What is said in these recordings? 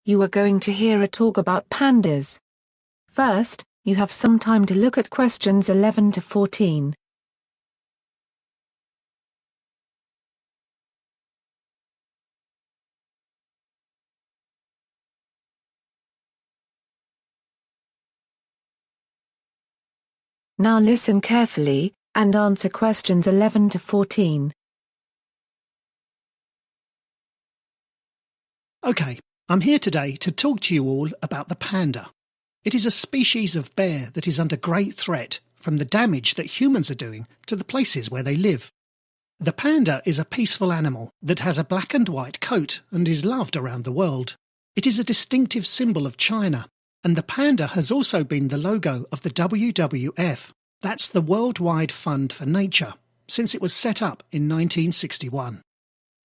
You are going to hear a talk about pandas. First, you have some time to look at questions 11 to 14. Now listen carefully, and answer questions 11 to 14. Okay, I'm here today to talk to you all about the panda. It is a species of bear that is under great threat from the damage that humans are doing to the places where they live. The panda is a peaceful animal that has a black and white coat and is loved around the world. It is a distinctive symbol of China, and the panda has also been the logo of the WWF, that's the Worldwide Fund for Nature, since it was set up in 1961.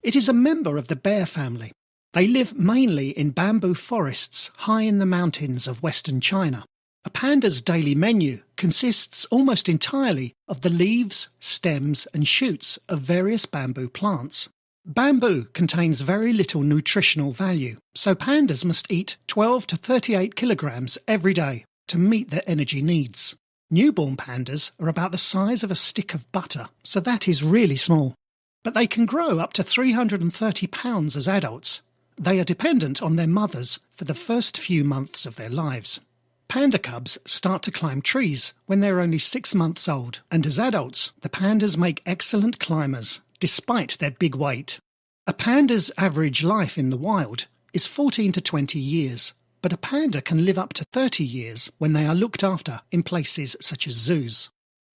It is a member of the bear family. They live mainly in bamboo forests high in the mountains of western China. A panda's daily menu consists almost entirely of the leaves, stems and shoots of various bamboo plants. Bamboo contains very little nutritional value, so pandas must eat 12 to 38 kilograms every day to meet their energy needs. Newborn pandas are about the size of a stick of butter, so that is really small. But they can grow up to 330 pounds as adults. They are dependent on their mothers for the first few months of their lives. Panda cubs start to climb trees when they're only 6 months old, and as adults, the pandas make excellent climbers, despite their big weight. A panda's average life in the wild is 14 to 20 years, but a panda can live up to 30 years when they are looked after in places such as zoos.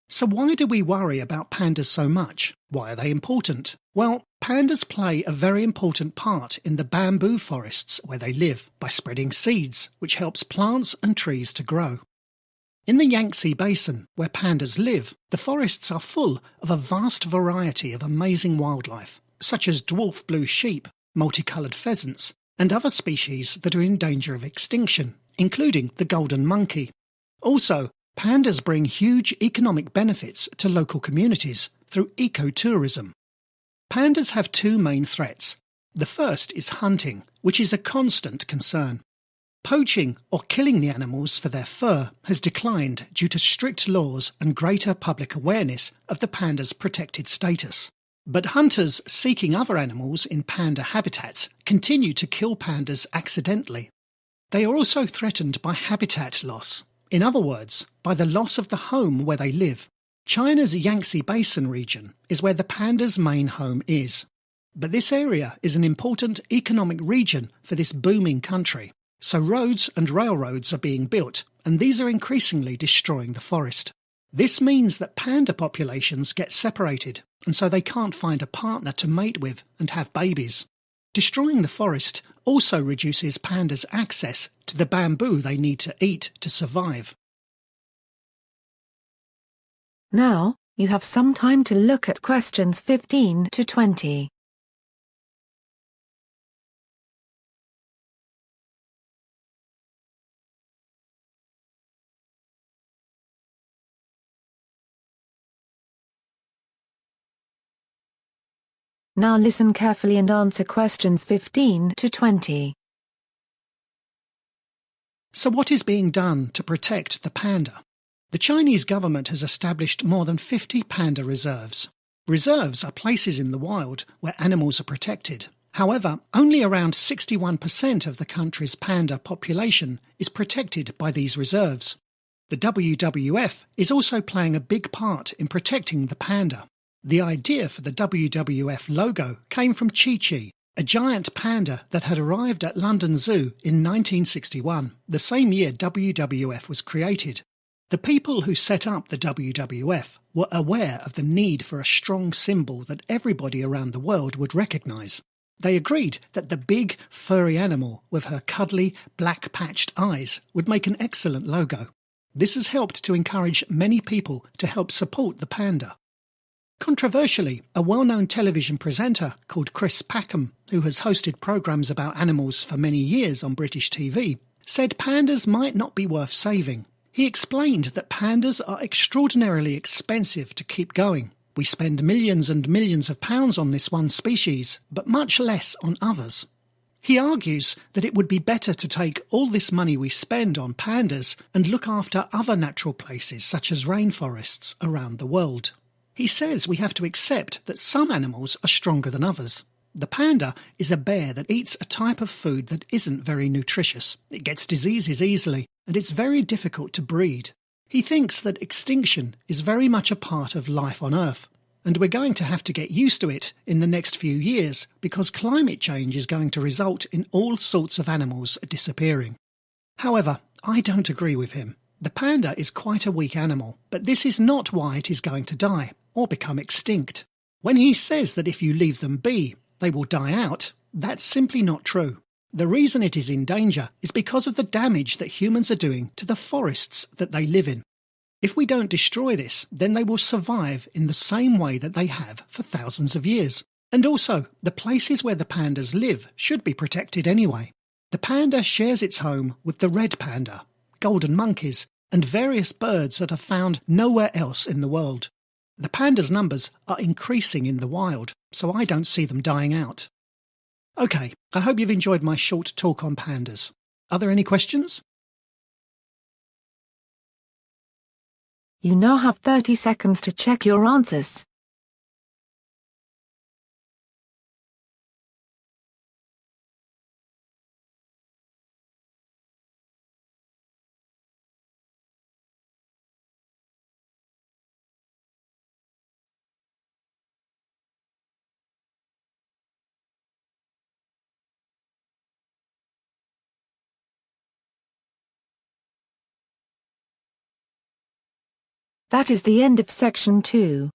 So why do we worry about pandas so much? Why are they important? Well, pandas play a very important part in the bamboo forests where they live by spreading seeds, which helps plants and trees to grow. In the Yangtze Basin, where pandas live, the forests are full of a vast variety of amazing wildlife, such as dwarf blue sheep, multicoloured pheasants, and other species that are in danger of extinction, including the golden monkey. Also, pandas bring huge economic benefits to local communities through ecotourism. Pandas have two main threats. The first is hunting, which is a constant concern. Poaching or killing the animals for their fur has declined due to strict laws and greater public awareness of the panda's protected status. But hunters seeking other animals in panda habitats continue to kill pandas accidentally. They are also threatened by habitat loss. In other words, by the loss of the home where they live. China's Yangtze Basin region is where the panda's main home is. But this area is an important economic region for this booming country. So roads and railroads are being built, and these are increasingly destroying the forest. This means that panda populations get separated, and so they can't find a partner to mate with and have babies. Destroying the forest also reduces pandas' access to the bamboo they need to eat to survive. Now, you have some time to look at questions 15 to 20. Now listen carefully and answer questions 15 to 20. So what is being done to protect the panda? The Chinese government has established more than 50 panda reserves. Reserves are places in the wild where animals are protected. However, only around 61% of the country's panda population is protected by these reserves. The WWF is also playing a big part in protecting the panda. The idea for the WWF logo came from Chi-Chi, a giant panda that had arrived at London Zoo in 1961, the same year WWF was created. The people who set up the WWF were aware of the need for a strong symbol that everybody around the world would recognise. They agreed that the big, furry animal with her cuddly, black-patched eyes would make an excellent logo. This has helped to encourage many people to help support the panda. Controversially, a well-known television presenter called Chris Packham, who has hosted programmes about animals for many years on British TV, said pandas might not be worth saving. He explained that pandas are extraordinarily expensive to keep going. We spend millions and millions of pounds on this one species, but much less on others. He argues that it would be better to take all this money we spend on pandas and look after other natural places such as rainforests around the world. He says we have to accept that some animals are stronger than others. The panda is a bear that eats a type of food that isn't very nutritious. It gets diseases easily, and it's very difficult to breed. He thinks that extinction is very much a part of life on Earth, and we're going to have to get used to it in the next few years because climate change is going to result in all sorts of animals disappearing. However, I don't agree with him. The panda is quite a weak animal, but this is not why it is going to die or become extinct. When he says that if you leave them be, they will die out, that's simply not true. The reason it is in danger is because of the damage that humans are doing to the forests that they live in. If we don't destroy this, then they will survive in the same way that they have for thousands of years. And also, the places where the pandas live should be protected anyway. The panda shares its home with the red panda, golden monkeys, and various birds that are found nowhere else in the world. The pandas' numbers are increasing in the wild, so I don't see them dying out. Okay, I hope you've enjoyed my short talk on pandas. Are there any questions? You now have 30 seconds to check your answers. That is the end of section 2.